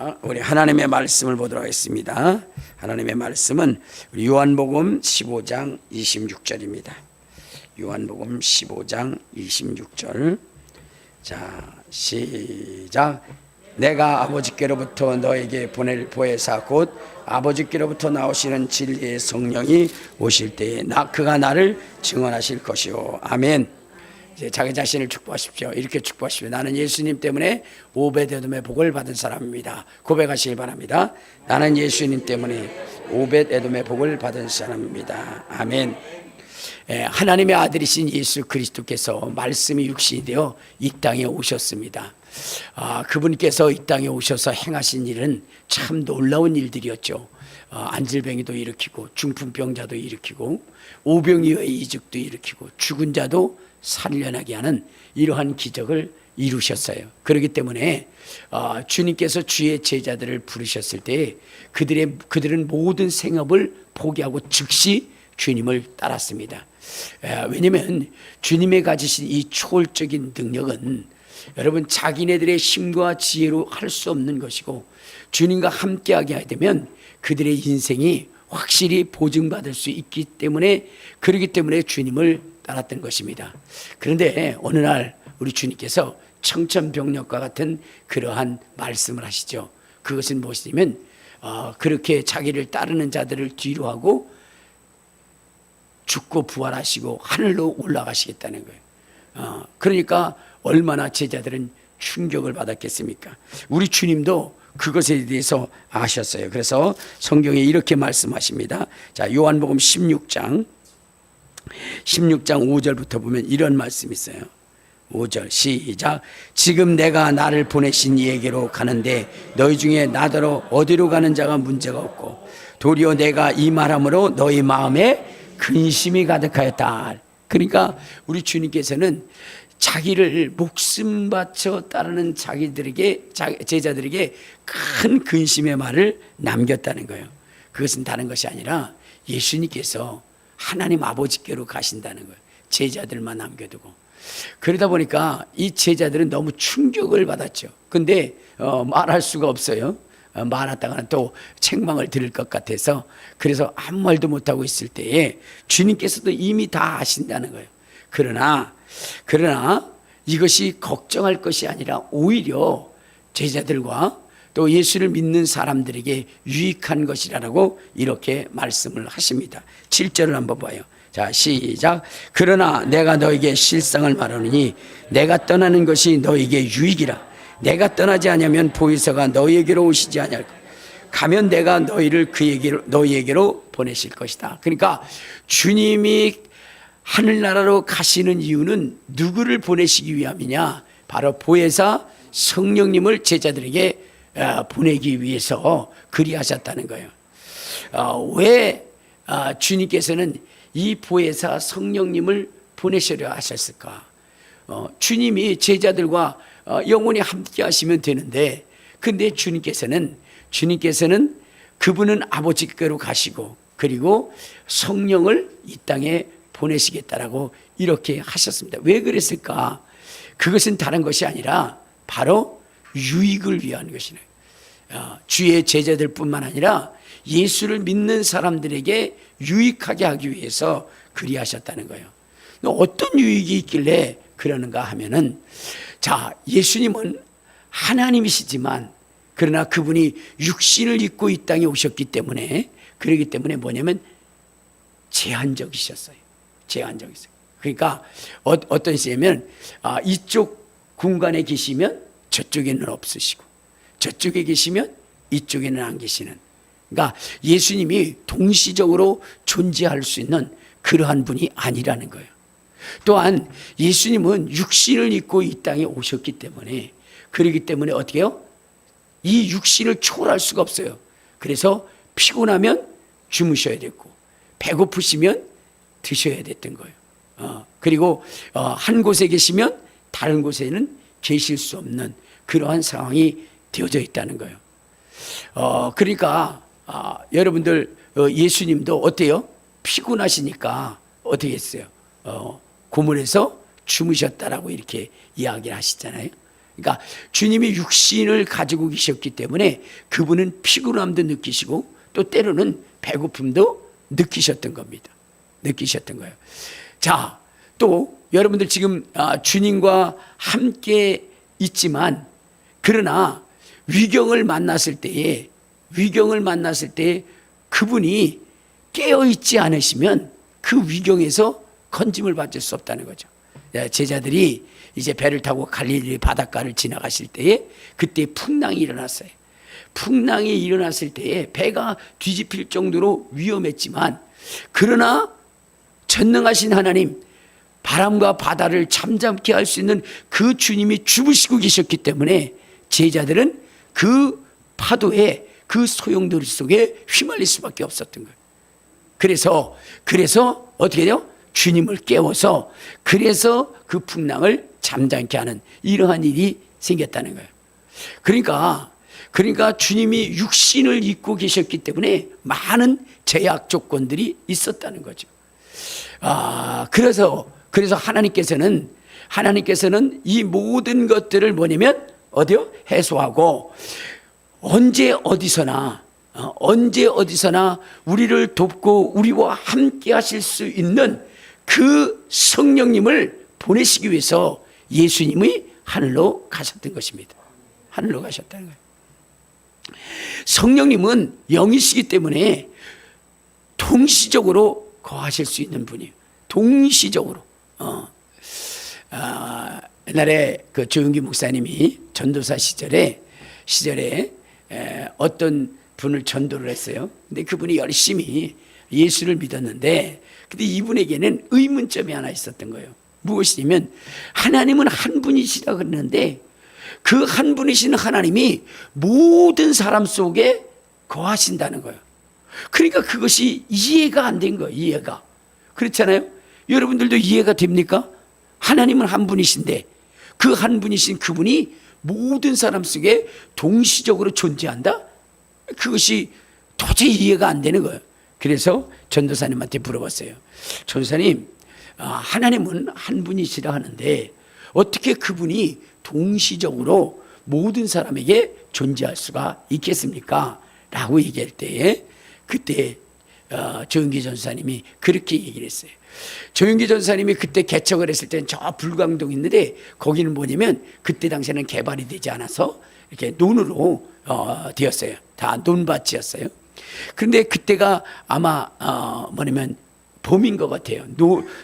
자, 우리 하나님의 말씀을 보도록 하겠습니다. 하나님의 말씀은 요한복음 15장 26절입니다. 요한복음 15장 26절. 자, 시작. 내가 아버지께로부터 너에게 보낼 보혜사 곧 아버지께로부터 나오시는 진리의 성령이 오실 때에 그가 나를 증언하실 것이요. 아멘. 이제 자기 자신을 축복하십시오. 이렇게 축복하십시오. 나는 예수님 때문에 오벳에돔의 복을 받은 사람입니다. 고백하시기 바랍니다. 나는 예수님 때문에 오벳에돔의 복을 받은 사람입니다. 아멘. 하나님의 아들이신 예수 그리스도께서 말씀이 육신이 되어 이 땅에 오셨습니다. 그분께서 이 땅에 오셔서 행하신 일은 참 놀라운 일들이었죠. 안질병이도 일으키고 중풍병자도 일으키고 오병이어의 이적도 일으키고 죽은 자도 살려나게 하는 이러한 기적을 이루셨어요. 그렇기 때문에 주님께서 주의 제자들을 부르셨을 때 그들은 모든 생업을 포기하고 즉시 주님을 따랐습니다. 왜냐하면 주님의 가지신 이 초월적인 능력은 여러분 자기네들의 힘과 지혜로 할 수 없는 것이고 주님과 함께하게 하게 되면 그들의 인생이 확실히 보증받을 수 있기 때문에 그렇기 때문에 주님을 따랐던 것입니다. 그런데 어느 날 우리 주님께서 청천벽력과 같은 그러한 말씀을 하시죠. 그것은 무엇이냐면 그렇게 자기를 따르는 자들을 뒤로 하고 죽고 부활하시고 하늘로 올라가시겠다는 거예요. 그러니까 얼마나 제자들은 충격을 받았겠습니까? 우리 주님도 그것에 대해서 아셨어요. 그래서 성경에 이렇게 말씀하십니다. 자, 요한복음 16장 5절부터 보면 이런 말씀이 있어요. 5절 시작. 지금 내가 나를 보내신 이에게로 가는데 너희 중에 나더러 어디로 가는 자가 문제가 없고 도리어 내가 이 말함으로 너희 마음에 근심이 가득하였다. 그러니까 우리 주님께서는 자기를 목숨 바쳐 따르는 제자들에게 큰 근심의 말을 남겼다는 거예요. 그것은 다른 것이 아니라 예수님께서 하나님 아버지께로 가신다는 거예요. 제자들만 남겨두고. 그러다 보니까 이 제자들은 너무 충격을 받았죠. 근데 말할 수가 없어요. 말하다가는 또 책망을 들을 것 같아서 그래서 아무 말도 못하고 있을 때에 주님께서도 이미 다 아신다는 거예요. 그러나 이것이 걱정할 것이 아니라 오히려 제자들과 또 예수를 믿는 사람들에게 유익한 것이라고 이렇게 말씀을 하십니다. 7절을 한번 봐요. 자, 시작. 그러나 내가 너에게 실상을 말하노니 내가 떠나는 것이 너에게 유익이라. 내가 떠나지 않으면 보혜사가 너희에게로 오시지 아니할 것. 가면 내가 너희를 너희에게로 보내실 것이다. 그러니까 주님이 하늘나라로 가시는 이유는 누구를 보내시기 위함이냐? 바로 보혜사 성령님을 제자들에게 보내기 위해서 그리하셨다는 거예요. 왜 주님께서는 이 보혜사 성령님을 보내시려 하셨을까? 주님이 제자들과 영원히 함께 하시면 되는데 근데 주님께서는 그분은 아버지께로 가시고 그리고 성령을 이 땅에 보내시겠다라고 이렇게 하셨습니다. 왜 그랬을까? 그것은 다른 것이 아니라 바로 유익을 위한 것이네. 주의 제자들뿐만 아니라 예수를 믿는 사람들에게 유익하게 하기 위해서 그리하셨다는 거예요. 어떤 유익이 있길래 그러는가 하면은 자, 예수님은 하나님이시지만 그러나 그분이 육신을 입고 이 땅에 오셨기 때문에 그러기 때문에 뭐냐면 제한적이셨어요. 그러니까 어떤 시냐면 이쪽 공간에 계시면 저쪽에는 없으시고 저쪽에 계시면 이쪽에는 안 계시는 그러니까 예수님이 동시적으로 존재할 수 있는 그러한 분이 아니라는 거예요. 또한 예수님은 육신을 입고 이 땅에 오셨기 때문에 그러기 때문에 어떻게 해요? 이 육신을 초월할 수가 없어요. 그래서 피곤하면 주무셔야 됐고 배고프시면 드셔야 됐던 거예요. 그리고 한 곳에 계시면 다른 곳에는 계실 수 없는 그러한 상황이 되어져 있다는 거예요. 그러니까 여러분들 예수님도 어때요? 피곤하시니까 어떻게 했어요? 고문에서 주무셨다라고 이렇게 이야기를 하시잖아요. 그러니까 주님이 육신을 가지고 계셨기 때문에 그분은 피곤함도 느끼시고 또 때로는 배고픔도 느끼셨던 겁니다. 느끼셨던 거예요. 자, 또 여러분들 지금 주님과 함께 있지만 그러나 위경을 만났을 때에 그분이 깨어있지 않으시면 그 위경에서 건짐을 받을 수 없다는 거죠. 제자들이 이제 배를 타고 갈릴리 바닷가를 지나가실 때에 그때 풍랑이 일어났어요. 풍랑이 일어났을 때에 배가 뒤집힐 정도로 위험했지만 그러나 전능하신 하나님, 바람과 바다를 잠잠케 할 수 있는 그 주님이 주무시고 계셨기 때문에 제자들은 그 파도에 그 소용돌이 속에 휘말릴 수밖에 없었던 거예요. 그래서 어떻게 돼요? 주님을 깨워서 그래서 그 풍랑을 잠잠케 하는 이러한 일이 생겼다는 거예요. 그러니까 주님이 육신을 입고 계셨기 때문에 많은 제약 조건들이 있었다는 거죠. 그래서 하나님께서는 이 모든 것들을 뭐냐면 어디요? 해소하고 언제 어디서나 우리를 돕고 우리와 함께 하실 수 있는 그 성령님을 보내시기 위해서 예수님이 하늘로 가셨던 것입니다. 하늘로 가셨다는 거예요. 성령님은 영이시기 때문에 동시적으로 거하실 수 있는 분이에요. 동시적으로. 옛날에 그 조용기 목사님이 전도사 시절에 어떤 분을 전도를 했어요. 근데 그분이 열심히 예수를 믿었는데 근데 이분에게는 의문점이 하나 있었던 거예요. 무엇이냐면 하나님은 한 분이시라 그러는데 그 한 분이신 하나님이 모든 사람 속에 거하신다는 거예요. 그러니까 그것이 이해가 안 된 거예요. 이해가. 그렇잖아요. 여러분들도 이해가 됩니까? 하나님은 한 분이신데 그 한 분이신 그분이 모든 사람 속에 동시적으로 존재한다? 그것이 도저히 이해가 안 되는 거예요. 그래서 전도사님한테 물어봤어요. 전도사님, 하나님은 한 분이시라 하는데 어떻게 그분이 동시적으로 모든 사람에게 존재할 수가 있겠습니까? 라고 얘기할 때에 그때 조용기 전사님이 그렇게 얘기를 했어요. 조용기 전사님이 그때 개척을 했을 때는 저 불광동 있는데 거기는 뭐냐면 그때 당시에는 개발이 되지 않아서 이렇게 논으로 되었어요. 다 논밭이었어요. 그런데 그때가 아마 뭐냐면 봄인 것 같아요.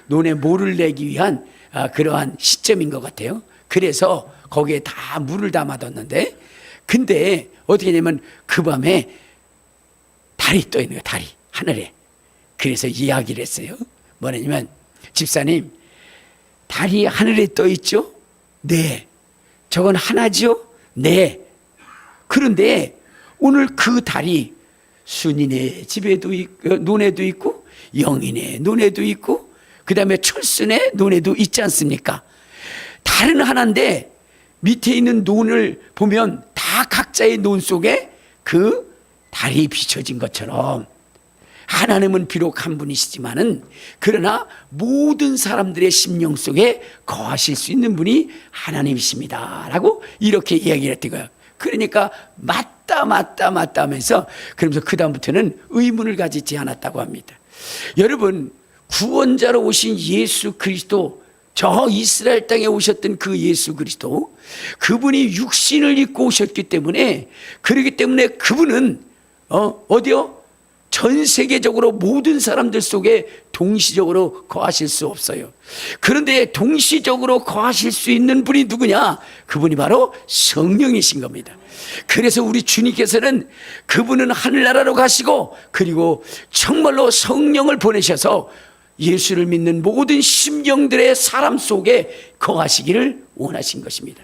논에 모를 내기 위한 그러한 시점인 것 같아요. 그래서 거기에 다 물을 담아뒀는데 근데 어떻게 되냐면 그 밤에 달이 떠 있는 거예요. 달이 하늘에. 그래서 이야기를 했어요. 뭐냐면 집사님, 달이 하늘에 떠 있죠? 네. 저건 하나죠? 네. 그런데 오늘 그 달이 순인의 집에도 있고, 논에도 있고 영인의 논에도 있고 그 다음에 철순의 논에도 있지 않습니까? 달은 하나인데 밑에 있는 논을 보면 다 각자의 논 속에 그 달이 비춰진 것처럼 하나님은 비록 한 분이시지만은 그러나 모든 사람들의 심령 속에 거하실 수 있는 분이 하나님이십니다 라고 이렇게 이야기를 했던 거예요. 그러니까 맞다 하면서 그러면서 그 다음부터는 의문을 가지지 않았다고 합니다. 여러분, 구원자로 오신 예수 그리스도, 저 이스라엘 땅에 오셨던 그 예수 그리스도, 그분이 육신을 입고 오셨기 때문에, 그렇기 때문에 그분은 어디요? 전 세계적으로 모든 사람들 속에 동시적으로 거하실 수 없어요. 그런데 동시적으로 거하실 수 있는 분이 누구냐? 그분이 바로 성령이신 겁니다. 그래서 우리 주님께서는 그분은 하늘나라로 가시고 그리고 정말로 성령을 보내셔서 예수를 믿는 모든 심령들의 사람 속에 거하시기를 원하신 것입니다.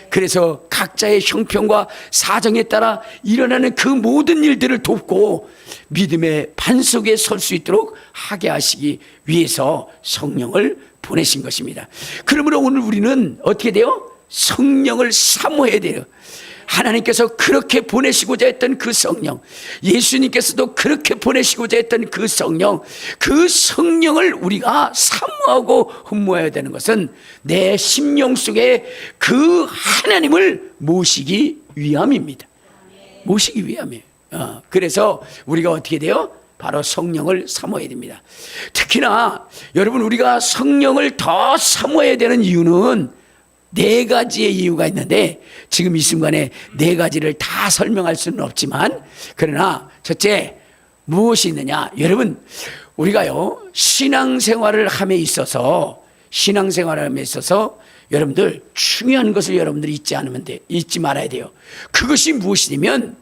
그래서 각자의 형편과 사정에 따라 일어나는 그 모든 일들을 돕고 믿음의 반석에 설 수 있도록 하게 하시기 위해서 성령을 보내신 것입니다. 그러므로 오늘 우리는 어떻게 돼요? 성령을 사모해야 돼요. 하나님께서 그렇게 보내시고자 했던 그 성령, 예수님께서도 그렇게 보내시고자 했던 그 성령을 우리가 사모하고 흠모해야 되는 것은 내 심령 속에 그 하나님을 모시기 위함입니다. 모시기 위함이에요. 그래서 우리가 어떻게 돼요? 바로 성령을 사모해야 됩니다. 특히나 여러분, 우리가 성령을 더 사모해야 되는 이유는 네 가지의 이유가 있는데 지금 이 순간에 네 가지를 다 설명할 수는 없지만, 그러나 첫째, 무엇이 있느냐? 여러분, 우리가요 신앙생활을 함에 있어서 여러분들 중요한 것을 여러분들이 잊지 말아야 돼요. 그것이 무엇이냐면,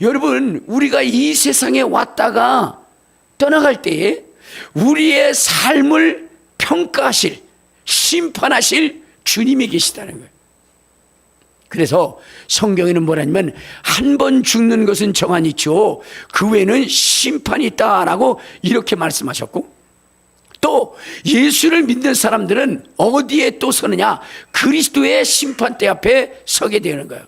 여러분, 우리가 이 세상에 왔다가 떠나갈 때에 우리의 삶을 평가하실, 심판하실 주님이 계시다는 거예요. 그래서 성경에는 뭐라냐면, 한 번 죽는 것은 정한이 있죠, 그 외에는 심판이 있다라고 이렇게 말씀하셨고, 또 예수를 믿는 사람들은 어디에 또 서느냐? 그리스도의 심판대 앞에 서게 되는 거예요.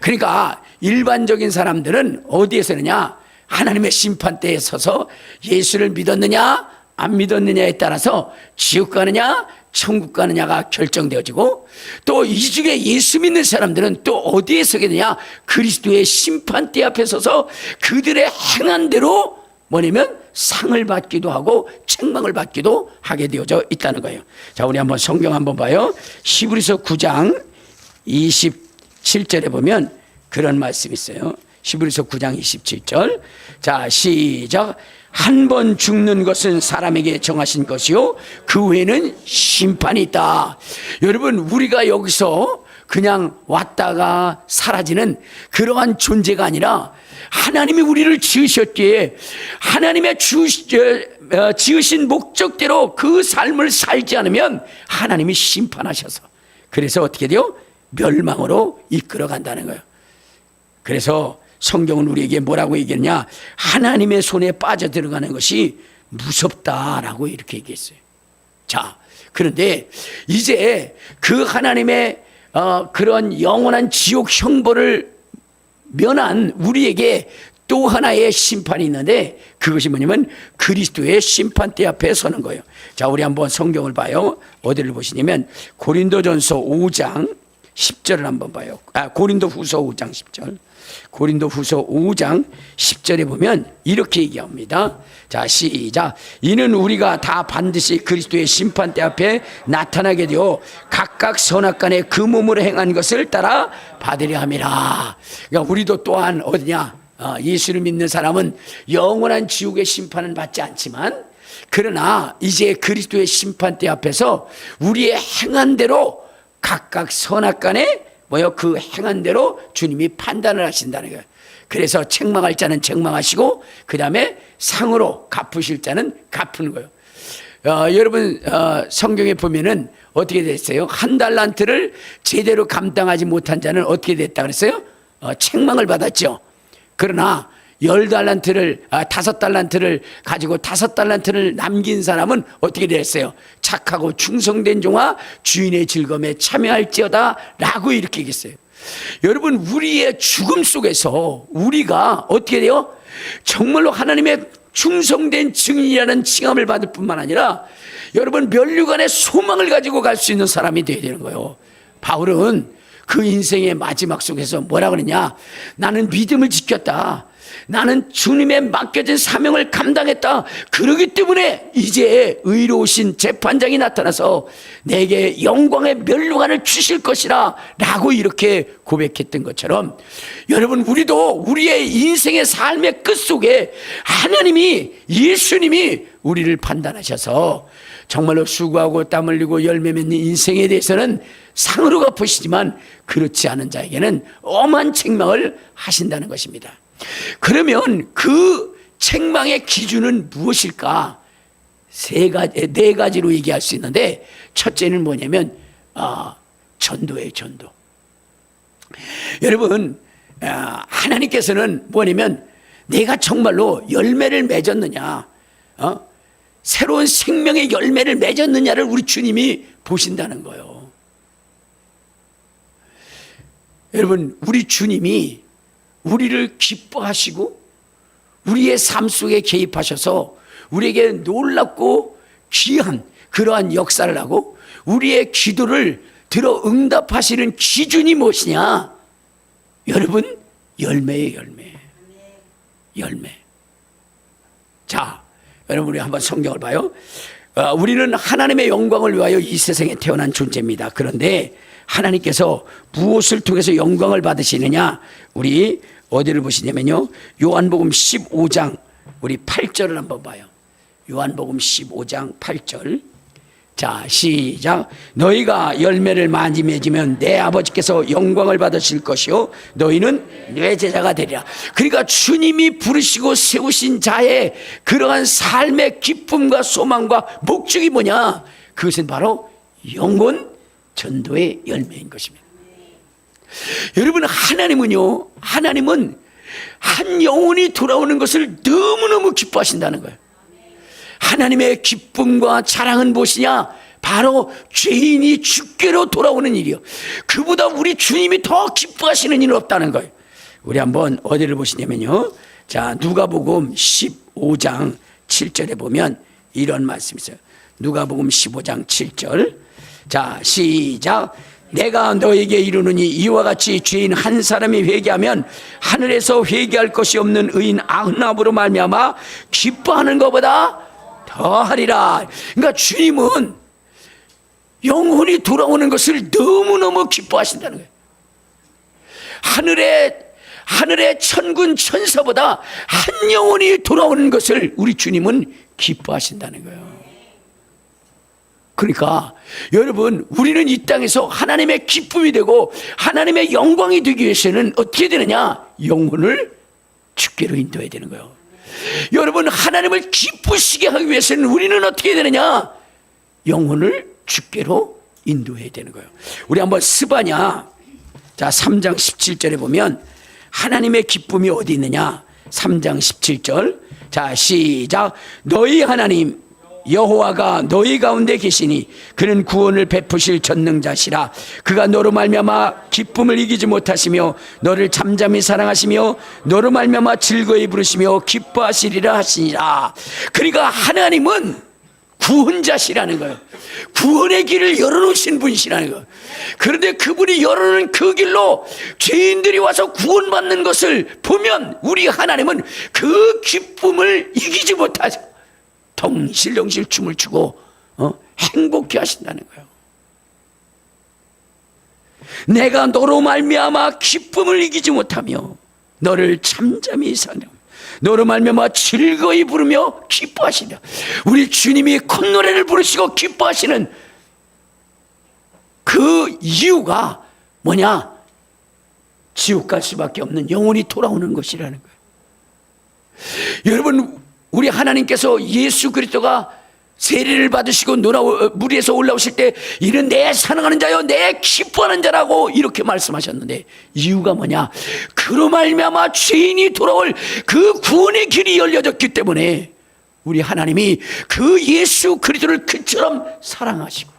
그러니까 일반적인 사람들은 어디에 서느냐? 하나님의 심판대에 서서 예수를 믿었느냐 안 믿었느냐에 따라서 지옥 가느냐 천국 가느냐가 결정되어지고, 또 이 중에 예수 믿는 사람들은 또 어디에 서게 되냐? 그리스도의 심판대 앞에 서서 그들의 행한 대로 뭐냐면 상을 받기도 하고 책망을 받기도 하게 되어져 있다는 거예요. 자, 우리 한번 성경 한번 봐요. 히브리서 9장 27절에 보면 그런 말씀이 있어요. 히브리서 9장 27절. 자, 시작. 한 번 죽는 것은 사람에게 정하신 것이요 그 외에는 심판이 있다. 여러분, 우리가 여기서 그냥 왔다가 사라지는 그러한 존재가 아니라, 하나님이 우리를 지으셨기에 하나님의 지으신 목적대로 그 삶을 살지 않으면 하나님이 심판하셔서, 그래서 어떻게 돼요? 멸망으로 이끌어 간다는 거예요. 그래서 성경은 우리에게 뭐라고 얘기했냐? 하나님의 손에 빠져 들어가는 것이 무섭다라고 이렇게 얘기했어요. 자, 그런데 이제 그 하나님의 그런 영원한 지옥 형벌을 면한 우리에게 또 하나의 심판이 있는데, 그것이 뭐냐면 그리스도의 심판대 앞에 서는 거예요. 자, 우리 한번 성경을 봐요. 어디를 보시냐면 고린도전서 5장 10절을 한번 봐요. 고린도후서 5장 10절. 고린도후서 5장 10절에 보면 이렇게 얘기합니다. 자, 시작. 이는 우리가 다 반드시 그리스도의 심판대 앞에 나타나게 되어 각각 선악간에 그 몸으로 행한 것을 따라 받으려 함이라. 그러니까 우리도 또한 어디냐? 예수를 믿는 사람은 영원한 지옥의 심판은 받지 않지만, 그러나 이제 그리스도의 심판대 앞에서 우리의 행한 대로 각각 선악간에 그 행한 대로 주님이 판단을 하신다는 거예요. 그래서 책망할 자는 책망하시고, 그 다음에 상으로 갚으실 자는 갚는 거예요. 여러분, 성경에 보면은 어떻게 됐어요? 한 달란트를 제대로 감당하지 못한 자는 어떻게 됐다 그랬어요? 책망을 받았죠. 그러나 10달란트를 5달란트를 가지고 5달란트를 남긴 사람은 어떻게 됐어요? 착하고 충성된 종아 주인의 즐거움에 참여할지어다 라고 이렇게 얘기했어요. 여러분, 우리의 죽음 속에서 우리가 어떻게 돼요? 정말로 하나님의 충성된 증인이라는 칭함을 받을 뿐만 아니라, 여러분, 면류관의 소망을 가지고 갈 수 있는 사람이 되어야 되는 거예요. 바울은 그 인생의 마지막 속에서 뭐라 그러냐? 나는 믿음을 지켰다. 나는 주님의 맡겨진 사명을 감당했다. 그러기 때문에 이제 의로우신 재판장이 나타나서 내게 영광의 면류관을 주실 것이라 라고 이렇게 고백했던 것처럼, 여러분, 우리도 우리의 인생의 삶의 끝속에 하나님이, 예수님이 우리를 판단하셔서 정말로 수고하고 땀 흘리고 열매 맺는 인생에 대해서는 상으로 갚으시지만, 그렇지 않은 자에게는 엄한 책망을 하신다는 것입니다. 그러면 그 책망의 기준은 무엇일까? 네 가지로 얘기할 수 있는데, 첫째는 뭐냐면 전도예요. 전도. 여러분, 하나님께서는 뭐냐면 내가 정말로 열매를 맺었느냐, 새로운 생명의 열매를 맺었느냐를 우리 주님이 보신다는 거예요. 여러분, 우리 주님이 우리를 기뻐하시고 우리의 삶 속에 개입하셔서 우리에게 놀랍고 귀한 그러한 역사를 하고 우리의 기도를 들어 응답하시는 기준이 무엇이냐? 여러분, 열매예요, 열매. 열매. 자, 여러분, 우리 한번 성경을 봐요. 우리는 하나님의 영광을 위하여 이 세상에 태어난 존재입니다. 그런데 하나님께서 무엇을 통해서 영광을 받으시느냐? 우리 어디를 보시냐면요, 요한복음 15장 우리 8절을 한번 봐요. 요한복음 15장 8절. 자, 시작. 너희가 열매를 많이 맺으면 내 아버지께서 영광을 받으실 것이요 너희는 내 제자가 되리라. 그러니까 주님이 부르시고 세우신 자의 그러한 삶의 기쁨과 소망과 목적이 뭐냐? 그것은 바로 영혼 전도의 열매인 것입니다. 여러분, 하나님은 한 영혼이 돌아오는 것을 너무너무 기뻐하신다는 거예요. 하나님의 기쁨과 자랑은 무엇이냐? 바로 죄인이 주께로 돌아오는 일이요. 그보다 우리 주님이 더 기뻐하시는 일은 없다는 거예요. 우리 한번 어디를 보시냐면요, 자, 누가복음 15장 7절에 보면 이런 말씀이 있어요. 누가복음 15장 7절. 자, 시작. 내가 너에게 이르노니 이와 같이 죄인 한 사람이 회개하면 하늘에서 회개할 것이 없는 의인 99으로 말미암아 기뻐하는 것보다 더하리라. 그러니까 주님은 영혼이 돌아오는 것을 너무너무 기뻐하신다는 거예요. 하늘의 천군 천사보다 한 영혼이 돌아오는 것을 우리 주님은 기뻐하신다는 거예요. 그러니까 여러분, 우리는 이 땅에서 하나님의 기쁨이 되고 하나님의 영광이 되기 위해서는 어떻게 되느냐? 영혼을 주께로 인도해야 되는 거예요. 여러분, 하나님을 기쁘시게 하기 위해서는 우리는 어떻게 되느냐? 영혼을 주께로 인도해야 되는 거예요. 우리 한번 스바냐, 자, 3장 17절에 보면 하나님의 기쁨이 어디 있느냐? 3장 17절. 자, 시작. 너희 하나님 여호와가 너희 가운데 계시니 그는 구원을 베푸실 전능자시라. 그가 너로 말미암아 기쁨을 이기지 못하시며 너를 잠잠히 사랑하시며 너로 말미암아 즐거이 부르시며 기뻐하시리라 하시니라. 그러니까 하나님은 구원자시라는 거예요. 구원의 길을 열어놓으신 분이시라는 거예요. 그런데 그분이 열어놓은 그 길로 죄인들이 와서 구원받는 것을 보면 우리 하나님은 그 기쁨을 이기지 못하죠. 덩실덩실 춤을 추고 행복해 하신다는 거예요. 내가 너로 말미암아 기쁨을 이기지 못하며 너를 잠잠히 사랑하며 너로 말미암아 즐거이 부르며 기뻐하시라. 우리 주님이 콧노래를 부르시고 기뻐하시는 그 이유가 뭐냐? 지옥 갈 수밖에 없는 영혼이 돌아오는 것이라는 거예요. 여러분, 우리 하나님께서 예수 그리스도가 세례를 받으시고 물 위에서 올라오실 때 이는 내 사랑하는 자요 내 기뻐하는 자라고 이렇게 말씀하셨는데, 이유가 뭐냐? 그로 말미암아 죄인이 돌아올 그 구원의 길이 열려졌기 때문에 우리 하나님이 그 예수 그리스도를 그처럼 사랑하시고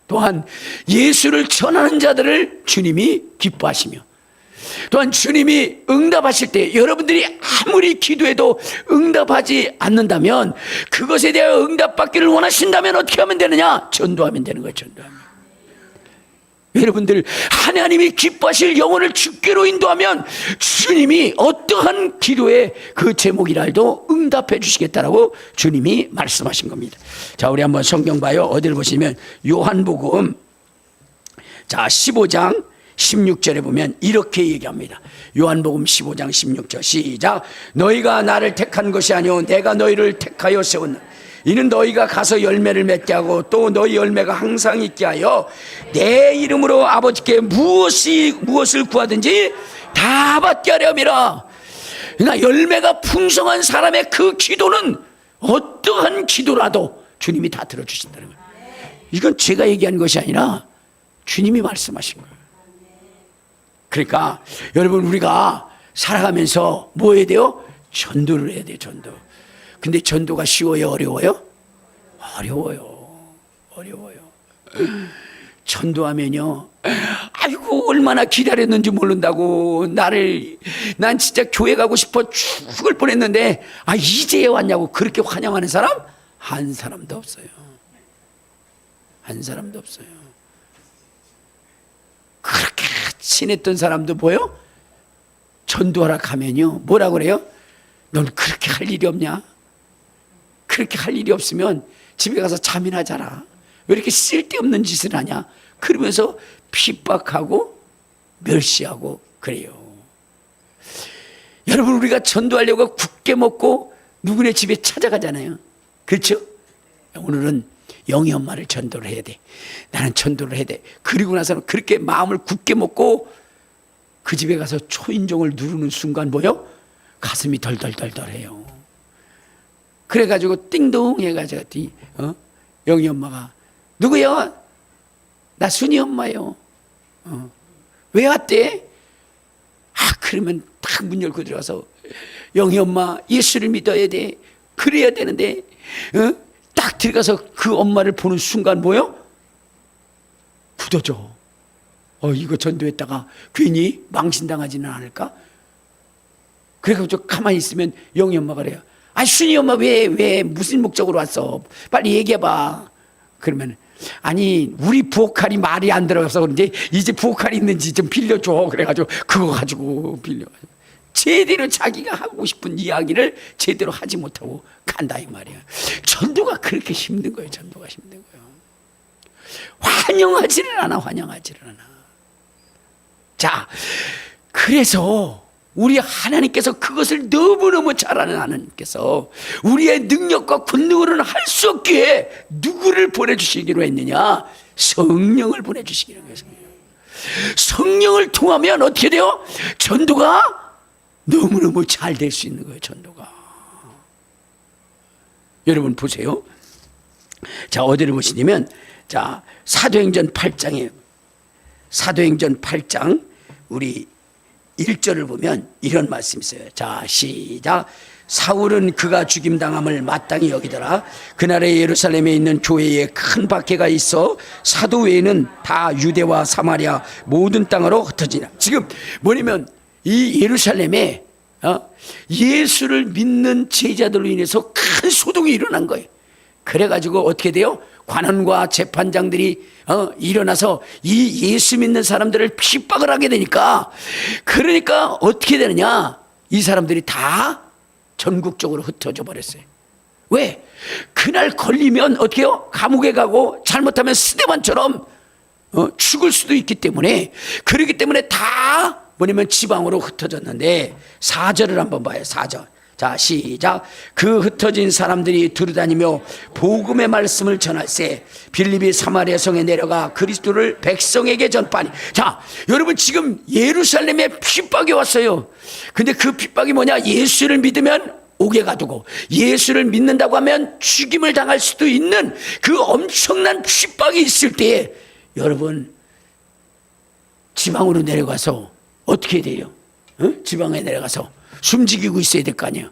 또한 예수를 전하는 자들을 주님이 기뻐하시며 또한 주님이 응답하실 때 여러분들이 아무리 기도해도 응답하지 않는다면 그것에 대하여 응답받기를 원하신다면 어떻게 하면 되느냐? 전도하면 되는 거예요. 전도하면. 여러분들, 하나님이 기뻐하실 영혼을 주께로 인도하면 주님이 어떠한 기도의 그 제목이라도 응답해 주시겠다라고 주님이 말씀하신 겁니다. 자, 우리 한번 성경 봐요. 어디를 보시면 요한복음 자 15장 16절에 보면 이렇게 얘기합니다. 요한복음 15장 16절 시작. 너희가 나를 택한 것이 아니오 내가 너희를 택하여 세웠나. 이는 너희가 가서 열매를 맺게 하고 또 너희 열매가 항상 있게 하여 내 이름으로 아버지께 무엇을 구하든지 다 받게 하려 함이라. 그러니까 열매가 풍성한 사람의 그 기도는 어떠한 기도라도 주님이 다 들어주신다는 거예요. 이건 제가 얘기한 것이 아니라 주님이 말씀하신 거예요. 그러니까 여러분, 우리가 살아가면서 뭐 해야 돼요? 전도를 해야 돼요. 전도. 근데 전도가 쉬워요? 어려워요? 어려워요. 전도하면요, 아이고 얼마나 기다렸는지 모른다고, 난 진짜 교회 가고 싶어 죽을 뻔했는데 이제 왔냐고 그렇게 환영하는 사람 한 사람도 없어요. 한 사람도 없어요. 그렇게 친했던 사람도 보여? 전도하러 가면요, 뭐라 그래요? 넌 그렇게 할 일이 없냐? 그렇게 할 일이 없으면 집에 가서 잠이나 자라. 왜 이렇게 쓸데없는 짓을 하냐? 그러면서 핍박하고 멸시하고 그래요. 여러분, 우리가 전도하려고 굳게 먹고 누구네 집에 찾아가잖아요. 그렇죠? 오늘은 영희 엄마를 전도를 해야 돼. 나는 전도를 해야 돼. 그리고 나서는 그렇게 마음을 굳게 먹고 그 집에 가서 초인종을 누르는 순간 뭐요? 가슴이 덜덜덜덜해요. 그래가지고 띵동 해가지고 영희 엄마가 누구요? 나 순이 엄마요. 왜 왔대? 그러면 딱 문 열고 들어가서 영희 엄마 예수를 믿어야 돼. 그래야 되는데 딱 들어가서 그 엄마를 보는 순간 뭐요? 굳어져. 이거 전도했다가 괜히 망신당하지는 않을까? 그래가지고 가만히 있으면 영희 엄마가 그래요. 순이 엄마 왜 무슨 목적으로 왔어? 빨리 얘기해봐. 그러면 아니 우리 부엌칼이 말이 안 들어가서 그런데 이제 부엌칼이 있는지 좀 빌려줘. 그래가지고 그거 가지고 빌려가지고 제대로 자기가 하고 싶은 이야기를 제대로 하지 못하고 간다 이 말이야. 전도가 그렇게 힘든 거예요. 전도가 힘든 거예요. 환영하지를 않아. 자, 그래서 우리 하나님께서 그것을 너무너무 잘 아는 하나님께서 우리의 능력과 권능으로는 할 수 없기에 누구를 보내주시기로 했느냐? 성령을 보내주시기로 했어요. 성령을 통하면 어떻게 돼요? 전도가 너무너무 잘 될 수 있는 거예요. 전도가. 여러분 보세요. 자, 어디를 보시냐면 자, 사도행전 8장이에요. 사도행전 8장 우리 1절을 보면 이런 말씀이 있어요. 자, 시작. 사울은 그가 죽임당함을 마땅히 여기더라. 그날에 예루살렘에 있는 교회에 큰 박해가 있어 사도 외에는 다 유대와 사마리아 모든 땅으로 흩어지나. 지금 뭐냐면 이 예루살렘에 예수를 믿는 제자들로 인해서 큰 소동이 일어난 거예요. 그래가지고 어떻게 돼요? 관원과 재판장들이 일어나서 이 예수 믿는 사람들을 핍박을 하게 되니까, 그러니까 어떻게 되느냐? 이 사람들이 다 전국적으로 흩어져 버렸어요. 왜? 그날 걸리면 어떻게 해요? 감옥에 가고 잘못하면 스데반처럼 죽을 수도 있기 때문에, 그렇기 때문에 다 뭐냐면 지방으로 흩어졌는데 4절을 한번 봐요. 4절. 자, 시작. 그 흩어진 사람들이 두루다니며 복음의 말씀을 전할세 빌립이 사마리아 성에 내려가 그리스도를 백성에게 전파하니. 자, 여러분 지금 예루살렘에 핍박이 왔어요. 근데 그 핍박이 뭐냐? 예수를 믿으면 옥에 가두고 예수를 믿는다고 하면 죽임을 당할 수도 있는 그 엄청난 핍박이 있을 때에 여러분 지방으로 내려가서 어떻게 돼요? 지방에 내려가서 숨지기고 있어야 될 거 아니에요.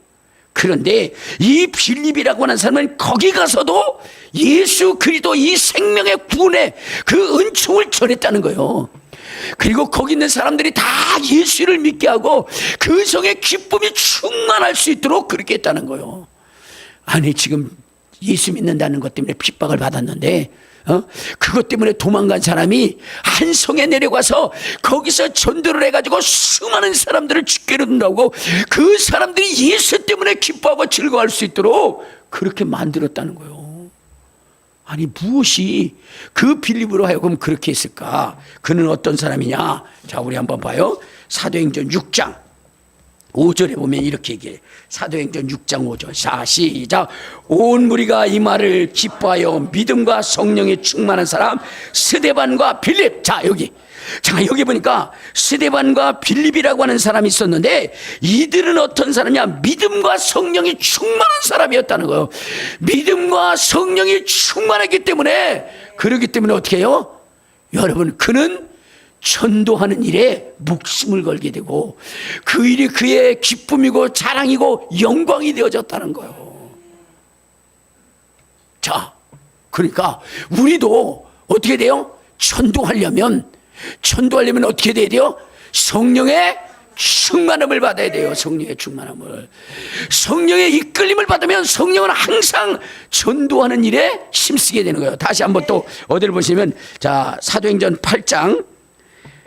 그런데 이 빌립이라고 하는 사람은 거기 가서도 예수 그리스도 이 생명의 구원의 그 은총을 전했다는 거예요. 그리고 거기 있는 사람들이 다 예수를 믿게 하고 그 성의 기쁨이 충만할 수 있도록 그렇게 했다는 거예요. 아니 지금 예수 믿는다는 것 때문에 핍박을 받았는데 그것 때문에 도망간 사람이 한 성에 내려가서 거기서 전도를 해가지고 수많은 사람들을 죽게 한다고 그 사람들이 예수 때문에 기뻐하고 즐거워할 수 있도록 그렇게 만들었다는 거예요. 아니 무엇이 그 빌립으로 하여금 그렇게 했을까? 그는 어떤 사람이냐? 자, 우리 한번 봐요. 사도행전 6장 5절에 보면 이렇게 얘기해요. 사도행전 6장 5절. 자, 시작. 온 무리가 이 말을 기뻐하여 믿음과 성령에 충만한 사람 스데반과 빌립. 자, 여기 보니까 스데반과 빌립이라고 하는 사람이 있었는데 이들은 어떤 사람이냐? 믿음과 성령이 충만한 사람이었다는 거예요. 믿음과 성령이 충만했기 때문에, 그렇기 때문에 어떻게 해요? 여러분, 그는 전도하는 일에 목숨을 걸게 되고 그 일이 그의 기쁨이고 자랑이고 영광이 되어졌다는 거예요. 자, 그러니까 우리도 어떻게 돼요? 전도하려면 어떻게 돼야 돼요? 성령의 충만함을 받아야 돼요. 성령의 충만함을. 성령의 이끌림을 받으면 성령은 항상 전도하는 일에 힘쓰게 되는 거예요. 다시 한번 또 어디를 보시면, 자, 사도행전 8장,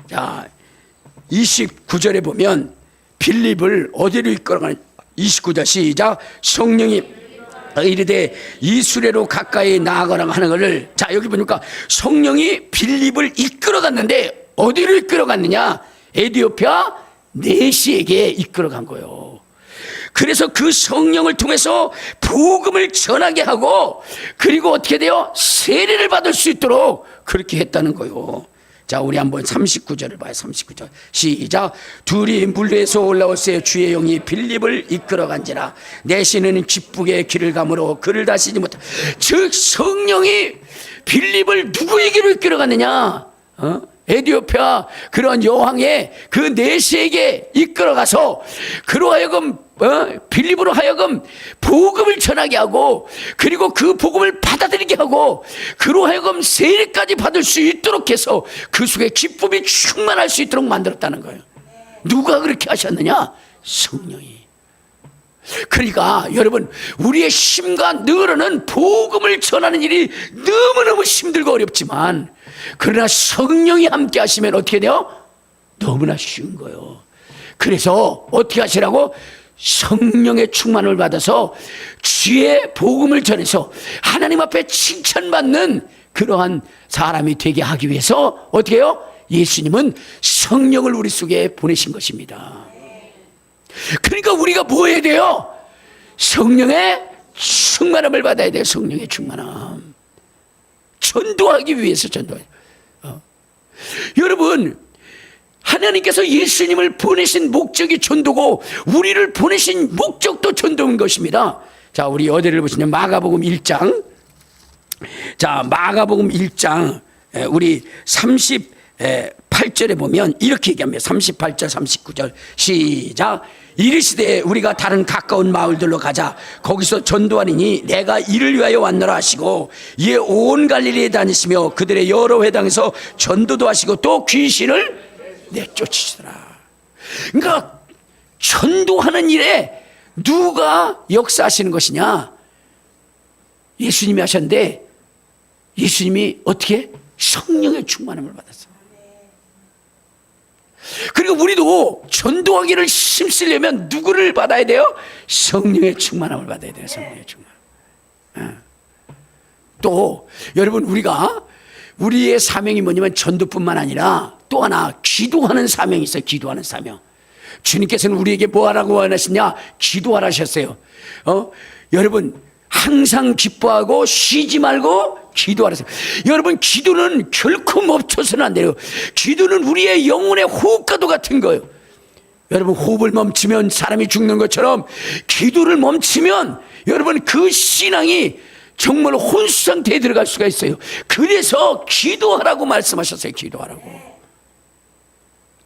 자, 29절에 보면 빌립을 어디로 이끌어가는, 29절 시작. 성령이 이르되 이수레로 가까이 나아가라 하는 것을, 자, 여기 보니까 성령이 빌립을 이끌어갔는데 어디로 이끌어갔느냐? 에디오피아 내시에게 이끌어간 거예요. 그래서 그 성령을 통해서 복음을 전하게 하고, 그리고 어떻게 돼요? 세례를 받을 수 있도록 그렇게 했다는 거예요. 자, 우리 한번 39절을 봐요. 39절 시작. 둘이 물 위에서 올라올새 주의 영이 빌립을 이끌어간지라 내시는 기쁘게 길을 가므로 그를 다시지 못하. 즉 성령이 빌립을 누구에게로 이끌어갔느냐? 에디오피아 그런 여왕의 그 내시에게 이끌어가서 그로 하여금 빌립으로 하여금 복음을 전하게 하고, 그리고 그 복음을 받아들이게 하고, 그로 하여금 세례까지 받을 수 있도록 해서 그 속에 기쁨이 충만할 수 있도록 만들었다는 거예요. 누가 그렇게 하셨느냐? 성령이. 그러니까 여러분, 우리의 힘과 능으로는 복음을 전하는 일이 너무너무 힘들고 어렵지만, 그러나 성령이 함께 하시면 어떻게 돼요? 너무나 쉬운 거예요. 그래서 어떻게 하시라고? 성령의 충만을 받아서 주의 복음을 전해서 하나님 앞에 칭찬받는 그러한 사람이 되게 하기 위해서 어떻게 해요? 예수님은 성령을 우리 속에 보내신 것입니다. 그러니까 우리가 뭐 해야 돼요? 성령의 충만함을 받아야 돼요. 성령의 충만함. 전도하기 위해서 전도해요. 여러분, 하나님께서 예수님을 보내신 목적이 전도고 우리를 보내신 목적도 전도인 것입니다. 자, 우리 어디를 보시냐면 마가복음 1장. 자, 마가복음 1장 우리 38절에 보면 이렇게 얘기합니다. 38절 39절 시작. 이르시되 우리가 다른 가까운 마을들로 가자. 거기서 전도하리니 내가 이를 위하여 왔노라 하시고, 이에 온 갈릴리에 다니시며 그들의 여러 회당에서 전도도 하시고 또 귀신을 내쫓으시더라. 그러니까 전도하는 일에 누가 역사하시는 것이냐? 예수님이 하셨는데, 예수님이 어떻게? 성령의 충만함을 받았어요. 그리고 우리도 전도하기를 힘쓰려면 누구를 받아야 돼요? 성령의 충만함을 받아야 돼요. 성령의 충만. 또 여러분, 우리의 사명이 뭐냐면 전도뿐만 아니라 또 하나 기도하는 사명이 있어요. 기도하는 사명. 주님께서는 우리에게 뭐 하라고 원하시냐? 기도하라 하셨어요. 여러분, 항상 기뻐하고 쉬지 말고 기도하라세요. 여러분, 기도는 결코 멈춰서는 안 돼요. 기도는 우리의 영혼의 호흡과도 같은 거예요. 여러분, 호흡을 멈추면 사람이 죽는 것처럼 기도를 멈추면 여러분 그 신앙이 정말 혼수 상태에 들어갈 수가 있어요. 그래서 기도하라고 말씀하셨어요. 기도하라고.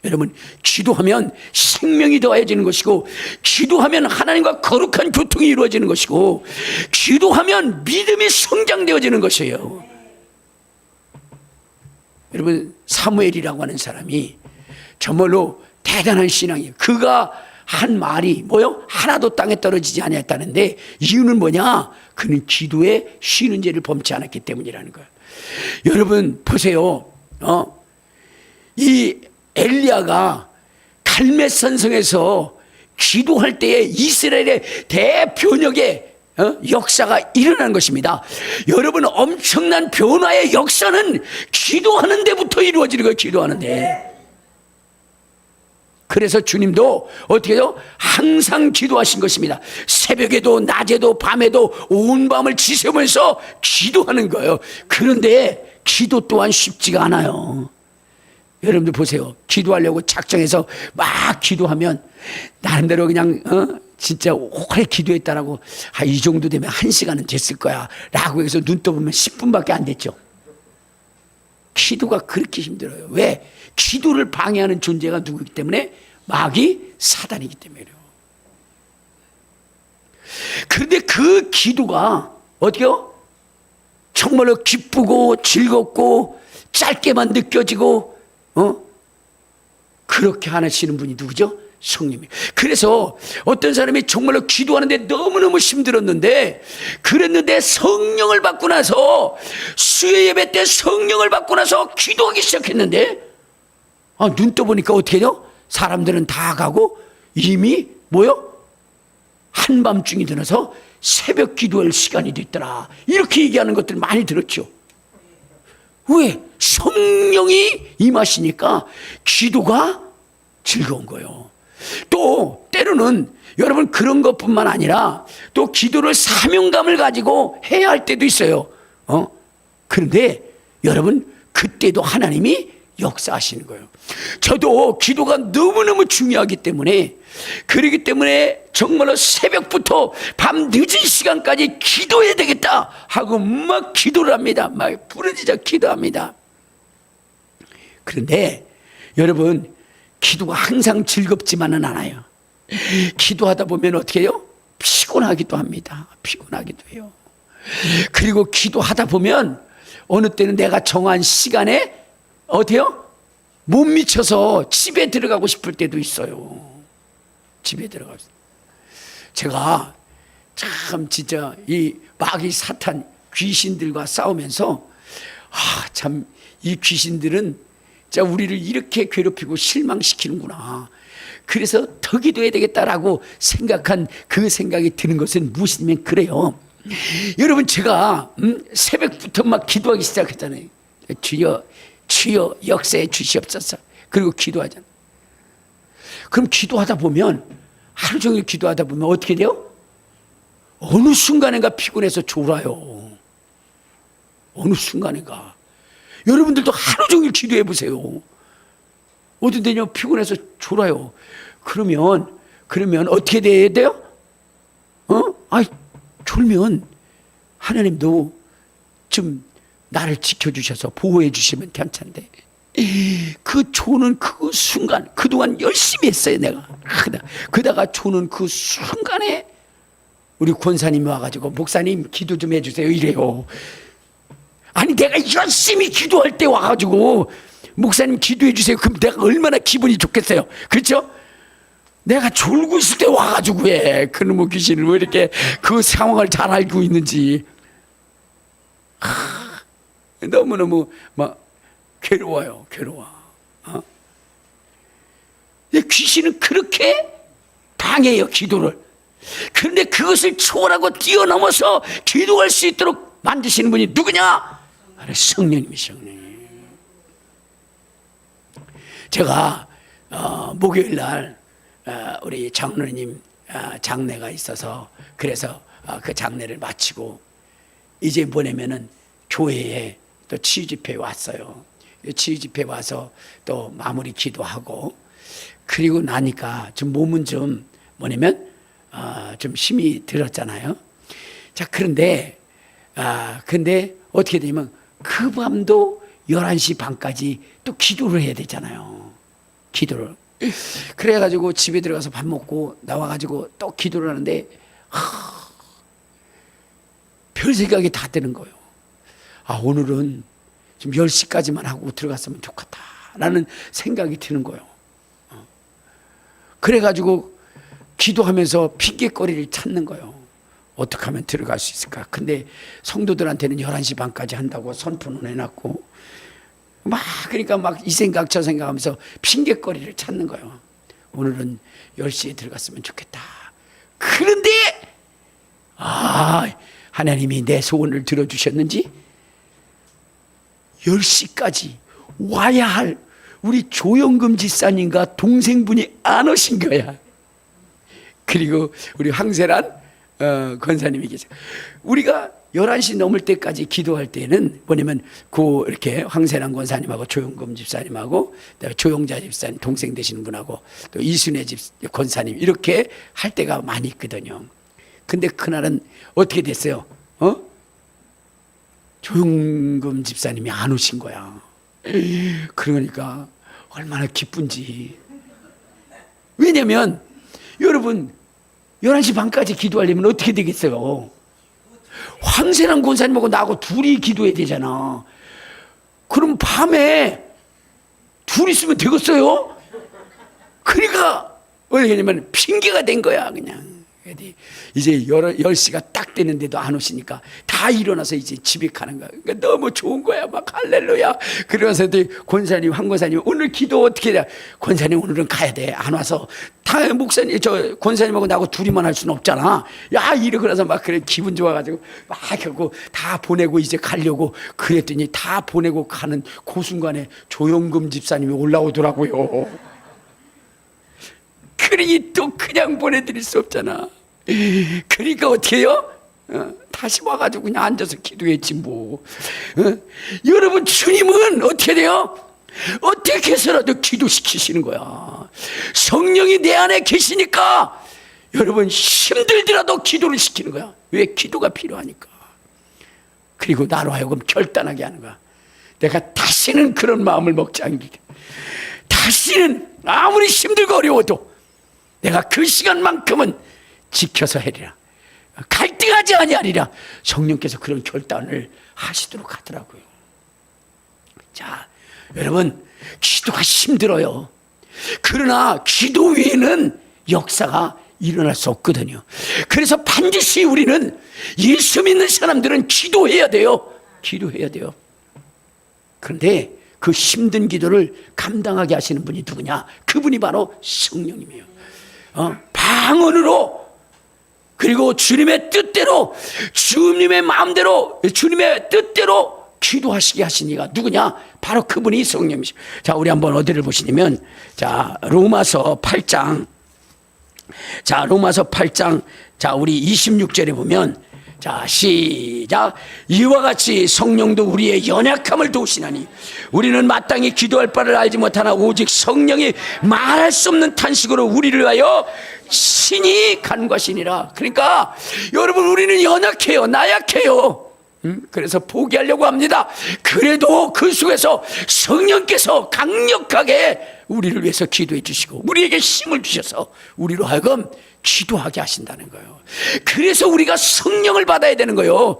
여러분, 기도하면 생명이 더해지는 것이고, 기도하면 하나님과 거룩한 교통이 이루어지는 것이고, 기도하면 믿음이 성장되어지는 것이에요. 여러분, 사무엘이라고 하는 사람이 정말로 대단한 신앙이에요. 그가 한 말이 뭐요? 하나도 땅에 떨어지지 아니했다는데, 이유는 뭐냐? 그는 기도에 쉬는 죄를 범치 않았기 때문이라는 거예요. 여러분 보세요. 이 엘리야가 갈멜산성에서 기도할 때에 이스라엘의 대변혁의 역사가 일어난 것입니다. 여러분, 엄청난 변화의 역사는 기도하는 데부터 이루어지는 거예요. 기도하는데. 그래서 주님도 어떻게 해요? 항상 기도하신 것입니다. 새벽에도 낮에도 밤에도 온 밤을 지새우면서 기도하는 거예요. 그런데 기도 또한 쉽지가 않아요. 여러분들 보세요. 기도하려고 작정해서 막 기도하면 나름대로 그냥 진짜 오래 기도했다라고 이 정도 되면 1시간은 됐을 거야 라고 해서 눈 떠보면 10분밖에 안 됐죠. 기도가 그렇게 힘들어요. 왜? 기도를 방해하는 존재가 누구이기 때문에? 마귀 사단이기 때문에요. 그런데 그 기도가 어떻게요? 정말로 기쁘고 즐겁고 짧게만 느껴지고 그렇게 하시는 분이 누구죠? 성령님. 그래서 어떤 사람이 정말로 기도하는데 너무너무 힘들었는데, 그랬는데 성령을 받고 나서, 수요 예배 때 성령을 받고 나서 기도하기 시작했는데, 눈 떠보니까 어떻게 돼요? 사람들은 다 가고 이미 뭐요? 한밤중이 들어서 새벽 기도할 시간이 됐더라. 이렇게 얘기하는 것들 많이 들었죠. 왜? 성령이 임하시니까 기도가 즐거운 거예요. 또 때로는 여러분 그런 것뿐만 아니라 또 기도를 사명감을 가지고 해야 할 때도 있어요. 그런데 여러분 그때도 하나님이 역사하시는 거예요. 저도 기도가 너무너무 중요하기 때문에, 그러기 때문에 정말로 새벽부터 밤 늦은 시간까지 기도해야 되겠다 하고 막 기도를 합니다. 막 부르짖어 기도합니다. 그런데 여러분 기도가 항상 즐겁지만은 않아요. 기도하다 보면 어떻게 해요? 피곤하기도 합니다. 피곤하기도 해요. 그리고 기도하다 보면 어느 때는 내가 정한 시간에 어때요? 못 미쳐서 집에 들어가고 싶을 때도 있어요. 집에 들어가고. 제가 참 진짜 이 마귀 사탄 귀신들과 싸우면서 참 이 귀신들은 진짜 우리를 이렇게 괴롭히고 실망시키는구나. 그래서 더 기도해야 되겠다라고 생각한 그 생각이 드는 것은 무엇이냐면 그래요. 여러분 제가 새벽부터 막 기도하기 시작했잖아요. 주여 역사해 주시옵소서. 그리고 기도하잖아요. 그럼 기도하다 보면 하루 종일 기도하다 보면 어떻게 돼요? 어느 순간인가 피곤해서 졸아요. 어느 순간인가. 여러분들도 하루 종일 기도해 보세요. 어딘데냐 피곤해서 졸아요. 그러면 어떻게 돼야 돼요? 졸면 하나님도 좀 나를 지켜주셔서 보호해 주시면 괜찮은데, 그 조는 그 순간, 그동안 열심히 했어요 내가. 그다가 조는 그 순간에 우리 권사님이 와가지고 목사님 기도 좀 해주세요 이래요. 아니 내가 열심히 기도할 때 와가지고 목사님 기도해 주세요. 그럼 내가 얼마나 기분이 좋겠어요. 그렇죠? 내가 졸고 있을 때 와가지고 왜 그놈의 귀신을 왜 이렇게 그 상황을 잘 알고 있는지 너무너무 막 괴로워요. 괴로워. 귀신은 그렇게 당해요 기도를. 그런데 그것을 초월하고 뛰어넘어서 기도할 수 있도록 만드시는 분이 누구냐? 바로 성령님이 성령님. 제가 목요일 날 우리 장로님 장례가 있어서, 그래서 그 장례를 마치고 이제 뭐냐면은 교회에 또 치유 집회에 왔어요. 치유 집회 와서 또 마무리 기도하고, 그리고 나니까 좀 몸은 좀 뭐냐면 좀 힘이 들었잖아요. 자, 그런데 근데 어떻게 되냐면 그 밤도 11시 반까지 또 기도를 해야 되잖아요. 기도를. 그래가지고 집에 들어가서 밥 먹고 나와가지고 또 기도를 하는데 별 생각이 다 드는 거예요. 오늘은 좀 10시까지만 하고 들어갔으면 좋겠다라는 생각이 드는 거예요. 그래가지고 기도하면서 핑계거리를 찾는 거예요. 어떻게 하면 들어갈 수 있을까? 근데 성도들한테는 11시 반까지 한다고 선포는 해놨고, 그러니까 이 생각 저 생각하면서 핑계거리를 찾는 거예요. 오늘은 10시에 들어갔으면 좋겠다. 그런데 하나님이 내 소원을 들어주셨는지 10시까지 와야 할 우리 조영금 집사님과 동생분이 안 오신 거야. 그리고 우리 황세란 권사님이 계세요. 우리가 11시 넘을 때까지 기도할 때는 뭐냐면 이렇게 황세란 권사님하고 조영금 집사님하고 조영자 집사님 동생 되시는 분하고 또 이순애 권사님 이렇게 할 때가 많이 있거든요. 근데 그날은 어떻게 됐어요? 조영금 집사님이 안 오신 거야. 그러니까 얼마나 기쁜지. 왜냐면 여러분 11시 반까지 기도하려면 어떻게 되겠어요? 황세란 권사님하고 나하고 둘이 기도해야 되잖아. 그럼 밤에 둘이 있으면 되겠어요? 그러니까 어떻게 되냐면 핑계가 된 거야 그냥. 이제 10시가 딱 되는데도 안 오시니까 다 일어나서 이제 집에 가는 거야. 그러니까 너무 좋은 거야. 막 할렐루야. 그러면서 권사님, 황권사님 오늘 기도 어떻게 돼? 권사님 오늘은 가야 돼. 안 와서 다 목사님, 저 권사님하고 나하고 둘이만 할 수는 없잖아. 야 이러고 나서 막 그래 기분 좋아가지고 막 하고 다 보내고 이제 가려고 그랬더니 다 보내고 가는 그 순간에 조영금 집사님이 올라오더라고요. 그러니 또 그냥 보내드릴 수 없잖아. 그러니까 어떻게 해요? 다시 와가지고 그냥 앉아서 기도했지 뭐. 여러분 주님은 어떻게 돼요? 어떻게 해서라도 기도시키시는 거야. 성령이 내 안에 계시니까 여러분 힘들더라도 기도를 시키는 거야. 왜? 기도가 필요하니까. 그리고 나로 하여금 결단하게 하는 거야. 내가 다시는 그런 마음을 먹지 않게, 다시는 아무리 힘들고 어려워도 내가 그 시간만큼은 지켜서 하리라. 갈등하지 아니하리라. 성령께서 그런 결단을 하시도록 하더라고요. 자, 여러분 기도가 힘들어요. 그러나 기도 위에는 역사가 일어날 수 없거든요. 그래서 반드시 우리는 예수 믿는 사람들은 기도해야 돼요. 기도해야 돼요. 그런데 그 힘든 기도를 감당하게 하시는 분이 누구냐? 그분이 바로 성령님이에요. 방언으로, 그리고 주님의 뜻대로, 주님의 마음대로, 주님의 뜻대로 기도하시게 하신 이가 누구냐? 바로 그분이 성령이시죠. 자, 우리 한번 어디를 보시냐면, 자, 로마서 8장. 자, 로마서 8장. 자, 우리 26절에 보면, 자, 시작. 이와 같이 성령도 우리의 연약함을 도우시나니 우리는 마땅히 기도할 바를 알지 못하나 오직 성령이 말할 수 없는 탄식으로 우리를 위하여 신이 간구하시니라. 그러니까 여러분 우리는 연약해요. 나약해요. 그래서 포기하려고 합니다. 그래도 그 속에서 성령께서 강력하게 우리를 위해서 기도해 주시고 우리에게 힘을 주셔서 우리로 하여금 기도하게 하신다는 거예요. 그래서 우리가 성령을 받아야 되는 거예요.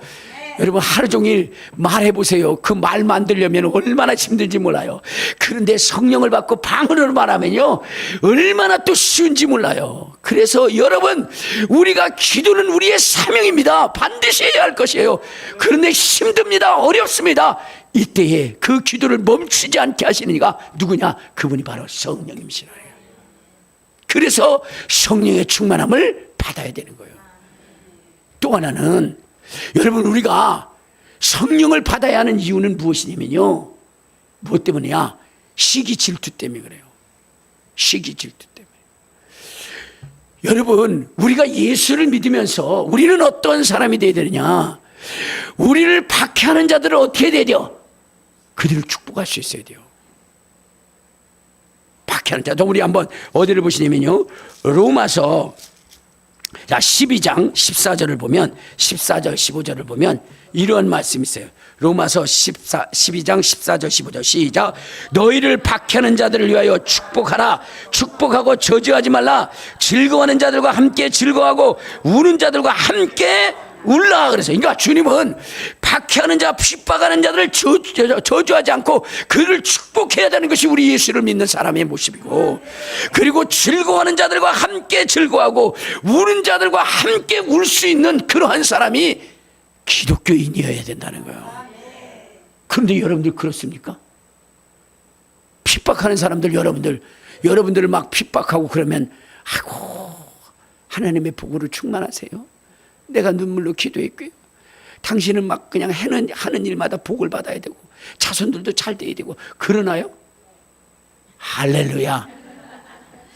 여러분 하루 종일 말해보세요. 그 말 만들려면 얼마나 힘든지 몰라요. 그런데 성령을 받고 방언으로 말하면요 얼마나 또 쉬운지 몰라요. 그래서 여러분 우리가 기도는 우리의 사명입니다. 반드시 해야 할 것이에요. 그런데 힘듭니다. 어렵습니다. 이때에 그 기도를 멈추지 않게 하시는 이가 누구냐? 그분이 바로 성령님이시라. 그래서 성령의 충만함을 받아야 되는 거예요. 또 하나는 여러분 우리가 성령을 받아야 하는 이유는 무엇이냐면요, 무엇 때문이야? 시기 질투 때문에 그래요. 시기 질투 때문에. 여러분 우리가 예수를 믿으면서 우리는 어떤 사람이 되어야 되느냐? 우리를 박해하는 자들을 어떻게 해야 돼요? 그들을 축복할 수 있어야 돼요. 박해하는 자. 우리 한번 어디를 보시냐면요, 로마서 자 12장 14절을 보면, 14절 15절을 보면 이런 말씀이 있어요. 로마서 12장 14절 15절 시작. 너희를 박해하는 자들을 위하여 축복하라. 축복하고 저주하지 말라. 즐거워하는 자들과 함께 즐거워하고 우는 자들과 함께 울라. 그래서 그러니까 주님은 박해하는 자, 핍박하는 자들을 저주하지 않고 그를 축복해야 되는 것이 우리 예수를 믿는 사람의 모습이고, 그리고 즐거워하는 자들과 함께 즐거워하고 우는 자들과 함께 울 수 있는 그러한 사람이 기독교인이어야 된다는 거예요. 그런데 여러분들 그렇습니까? 핍박하는 사람들, 여러분들을 막 핍박하고 그러면 아이고 하나님의 복으로 충만하세요. 내가 눈물로 기도했고요. 당신은 막 그냥 하는 일마다 복을 받아야 되고 자손들도 잘 돼야 되고 그러나요? 할렐루야.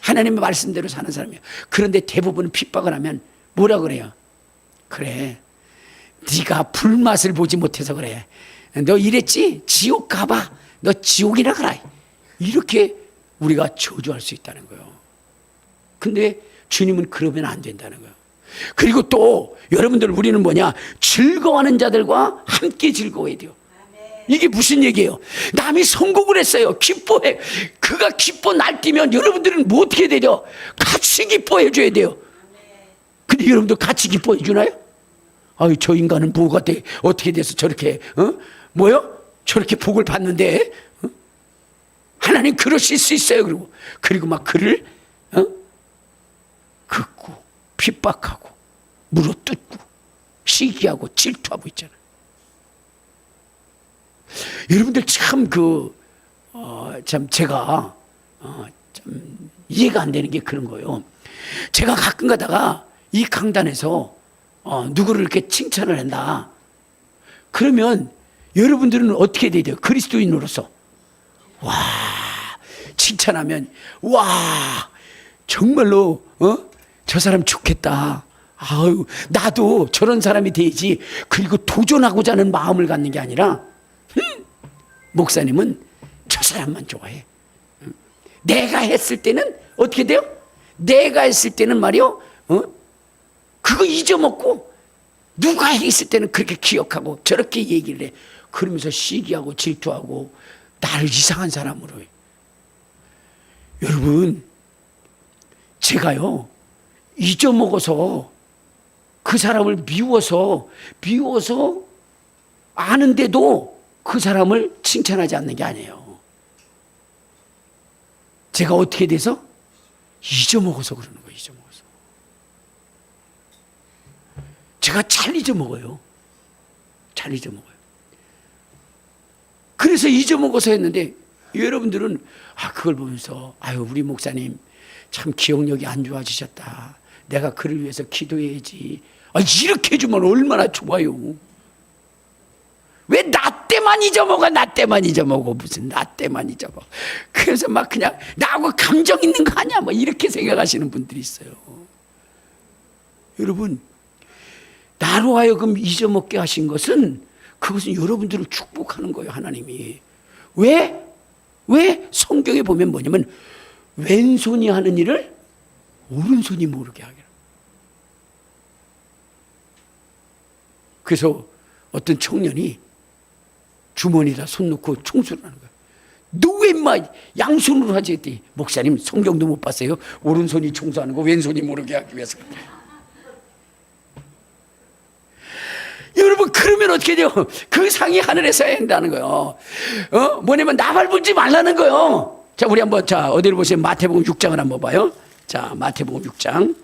하나님의 말씀대로 사는 사람이에요. 그런데 대부분 핍박을 하면 뭐라 그래요? 그래, 네가 불맛을 보지 못해서 그래. 너 이랬지? 지옥 가봐. 너 지옥이나 가라. 이렇게 우리가 저주할 수 있다는 거예요. 근데 주님은 그러면 안 된다는 거예요. 그리고 또 여러분들 우리는 뭐냐? 즐거워하는 자들과 함께 즐거워해야 돼요. 이게 무슨 얘기예요? 남이 성공을 했어요. 기뻐해. 그가 기뻐 날뛰면 여러분들은 뭐 어떻게 되죠? 같이 기뻐해 줘야 돼요. 근데 여러분들 같이 기뻐해 주나요? 아유, 저 인간은 뭐가 돼? 어떻게 돼서 저렇게 뭐요? 저렇게 복을 받는데 하나님 그러실 수 있어요. 그리고 막 그를 긋고 핍박하고 물어뜯고 시기하고 질투하고 있잖아요. 여러분들 참 참 제가 참 이해가 안 되는 게 그런 거예요. 제가 가끔 가다가 이 강단에서 누구를 이렇게 칭찬을 한다. 그러면 여러분들은 어떻게 돼야 돼요? 그리스도인으로서 와 칭찬하면 와 정말로 저 사람 좋겠다. 아유 나도 저런 사람이 돼야지. 그리고 도전하고자 하는 마음을 갖는 게 아니라 목사님은 저 사람만 좋아해. 내가 했을 때는 어떻게 돼요? 내가 했을 때는 말이요 그거 잊어먹고 누가 했을 때는 그렇게 기억하고 저렇게 얘기를 해. 그러면서 시기하고 질투하고 나를 이상한 사람으로 해. 여러분 제가요 잊어먹어서 그 사람을 미워서 아는데도 그 사람을 칭찬하지 않는 게 아니에요. 제가 어떻게 돼서? 잊어먹어서 그러는 거예요. 잊어먹어서. 제가 잘 잊어먹어요. 잘 잊어먹어요. 그래서 잊어먹어서 했는데 여러분들은 그걸 보면서 아유 우리 목사님 참 기억력이 안 좋아지셨다. 내가 그를 위해서 기도해야지. 이렇게 해주면 얼마나 좋아요. 왜 나 때만 잊어먹어? 나 때만 잊어먹어. 무슨 나 때만 잊어먹어. 그래서 막 그냥 나하고 감정 있는 거 아니야? 뭐 이렇게 생각하시는 분들이 있어요. 여러분 나로 하여금 잊어먹게 하신 것은 그것은 여러분들을 축복하는 거예요. 하나님이. 왜? 성경에 보면 뭐냐면 왼손이 하는 일을 오른손이 모르게 하기로. 그래서 어떤 청년이 주머니에다 손 넣고 청소를 하는 거야. 너 왜 인마 양손으로 하지? 했더니 목사님 성경도 못 봤어요? 오른손이 청소하는 거 왼손이 모르게 하기 위해서. 여러분 그러면 어떻게 돼요? 그 상이 하늘에서 해야 한다는 거예요. 뭐냐면 나발 불지 말라는 거예요. 자 우리 한번 어디를 보시면 마태복음 6장을 한번 봐요. 자 마태복음 6장.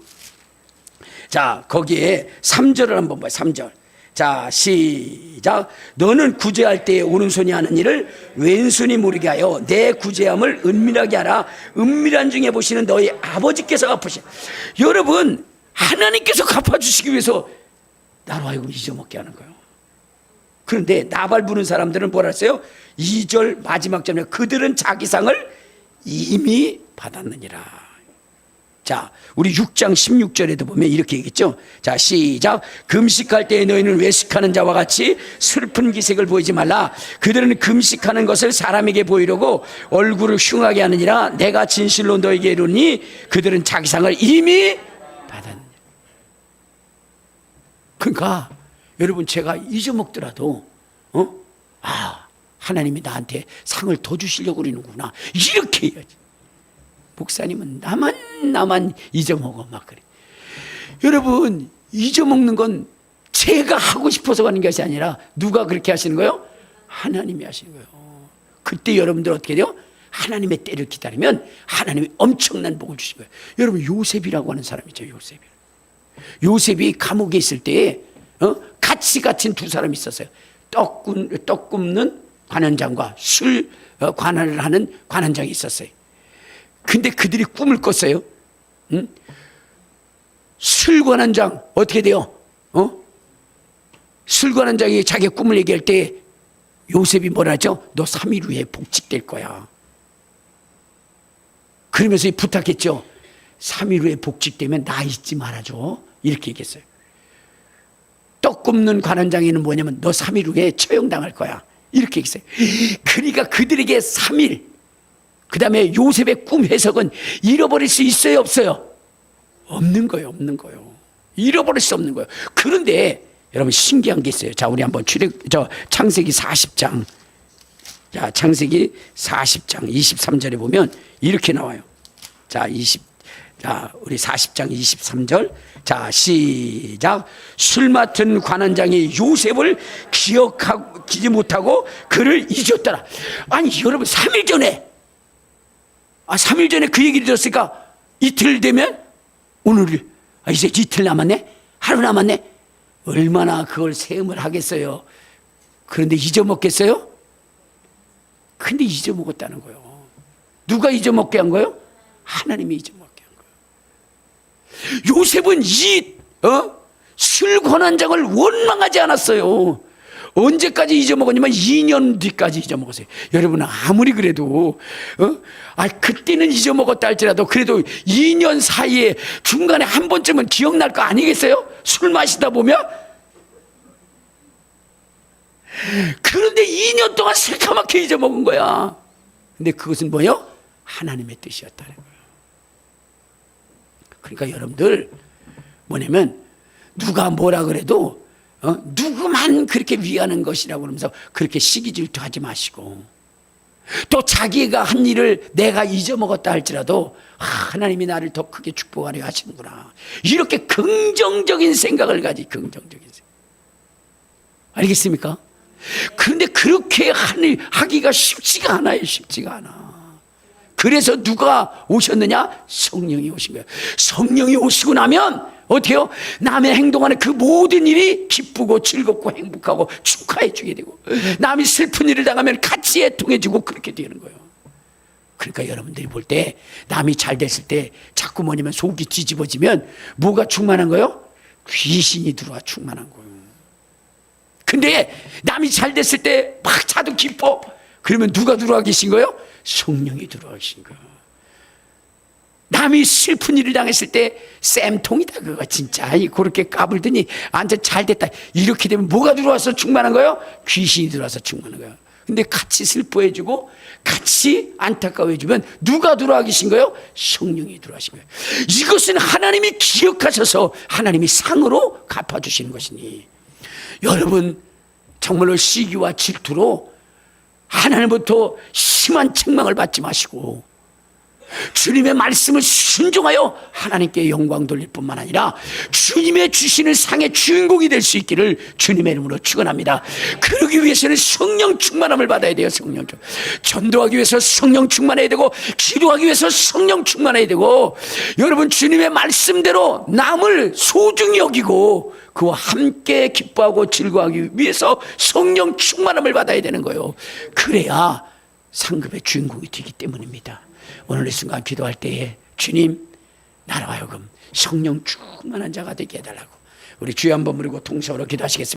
자 거기에 3절을 한번 봐요. 3절. 자 시작. 너는 구제할 때에 오른손이 하는 일을 왼손이 모르게 하여 내 구제함을 은밀하게 하라. 은밀한 중에 보시는 너희 아버지께서 갚으시. 여러분 하나님께서 갚아주시기 위해서 나로 하여금 잊어먹게 하는 거예요. 그런데 나발 부는 사람들은 뭐라 했어요? 2절 마지막 절에 그들은 자기 상을 이미 받았느니라. 자 우리 6장 16절에도 보면 이렇게 얘기했죠. 자 시작. 금식할 때에 너희는 외식하는 자와 같이 슬픈 기색을 보이지 말라. 그들은 금식하는 것을 사람에게 보이려고 얼굴을 흉하게 하느니라. 내가 진실로 너에게 이르니 그들은 자기 상을 이미 받았느니라. 그러니까 여러분 제가 잊어먹더라도 하나님이 나한테 상을 더 주시려고 그러는구나 이렇게 해야지. 목사님은 나만 잊어먹어 막 그래. 여러분 잊어먹는 건 제가 하고 싶어서 하는 것이 아니라 누가 그렇게 하시는 거예요? 하나님이 하시는 거예요. 그때 여러분들 어떻게 돼요? 하나님의 때를 기다리면 하나님이 엄청난 복을 주신 거예요. 여러분 요셉이라고 하는 사람이죠. 요셉이 감옥에 있을 때에 같이 갇힌 두 사람이 있었어요. 떡 굽는 관원장과 술 관할을 하는 관원장이 있었어요. 근데 그들이 꿈을 꿨어요. 술 관원장 어떻게 돼요? 술 관원장이 자기 꿈을 얘기할 때 요셉이 뭐라죠? 너 3일 후에 복직될 거야. 그러면서 부탁했죠. 3일 후에 복직되면 나 잊지 말아줘. 이렇게 얘기했어요. 떡 굽는 관원장에는 뭐냐면 너 3일 후에 처형당할 거야. 이렇게 얘기했어요. 그러니까 그들에게 3일 그 다음에 요셉의 꿈 해석은 잃어버릴 수 있어요 없어요? 없는 거예요. 잃어버릴 수 없는 거예요. 그런데 여러분 신기한 게 있어요. 자 우리 한번 창세기 40장. 자 창세기 40장 23절에 보면 이렇게 나와요. 자 자, 우리 40장 23절. 자, 시작. 술 맡은 관원장이 요셉을 기억하지 못하고 그를 잊었더라. 아니, 여러분, 3일 전에, 3일 전에 그 얘기를 들었으니까 이틀 되면 오늘, 이제 이틀 남았네? 하루 남았네? 얼마나 그걸 세음을 하겠어요? 그런데 잊어먹겠어요? 근데 잊어먹었다는 거예요. 누가 잊어먹게 한 거예요? 하나님이 잊어먹게 한 거예요. 요셉은 술 권한장을 원망하지 않았어요. 언제까지 잊어먹었냐면 2년 뒤까지 잊어먹었어요. 여러분, 아무리 그래도 그때는 잊어먹었다 할지라도 그래도 2년 사이에 중간에 한 번쯤은 기억날 거 아니겠어요? 술 마시다 보면. 그런데 2년 동안 새카맣게 잊어먹은 거야. 근데 그것은 뭐예요? 하나님의 뜻이었다는 거예요. 그러니까 여러분들, 뭐냐면 누가 뭐라 그래도 누구만 그렇게 위하는 것이라고 그러면서 그렇게 시기 질투하지 마시고, 또 자기가 한 일을 내가 잊어먹었다 할지라도 하나님이 나를 더 크게 축복하려 하시는구나, 이렇게 긍정적인 생각을 긍정적인 생각. 알겠습니까? 그런데 그렇게 하기가 쉽지가 않아요. 쉽지가 않아. 그래서 누가 오셨느냐? 성령이 오신 거예요. 성령이 오시고 나면 어떻게 해요? 남의 행동하는 그 모든 일이 기쁘고 즐겁고 행복하고 축하해 주게 되고, 남이 슬픈 일을 당하면 같이 애통해 주고 그렇게 되는 거예요. 그러니까 여러분들이 볼 때 남이 잘 됐을 때 자꾸 뭐냐면 속이 뒤집어지면 뭐가 충만한 거예요? 귀신이 들어와 충만한 거예요. 근데 남이 잘 됐을 때 막 자도 기뻐. 그러면 누가 들어와 계신 거예요? 성령이 들어와 계신 거예요. 남이 슬픈 일을 당했을 때 쌤통이다 그거 진짜, 그렇게 까불더니 완전 잘 됐다, 이렇게 되면 뭐가 들어와서 충만한 거예요? 귀신이 들어와서 충만한 거예요. 근데 같이 슬퍼해주고 같이 안타까워해주면 누가 들어와 계신 거예요? 성령이 들어와신 거예요. 이것은 하나님이 기억하셔서 하나님이 상으로 갚아주시는 것이니, 여러분 정말로 시기와 질투로 하나님부터 심한 책망을 받지 마시고 주님의 말씀을 순종하여 하나님께 영광 돌릴 뿐만 아니라 주님의 주시는 상의 주인공이 될 수 있기를 주님의 이름으로 축원합니다. 그러기 위해서는 성령 충만함을 받아야 돼요. 성령 충만. 전도하기 위해서 성령 충만해야 되고, 기도하기 위해서 성령 충만해야 되고, 여러분 주님의 말씀대로 남을 소중히 여기고 그와 함께 기뻐하고 즐거워하기 위해서 성령 충만함을 받아야 되는 거예요. 그래야 상급의 주인공이 되기 때문입니다. 오늘 이 순간 기도할 때에 주님, 나로 하여금 성령 충만한 자가 되게 해달라고 우리 주여 한번 부르고 통성으로 기도하시겠습니다.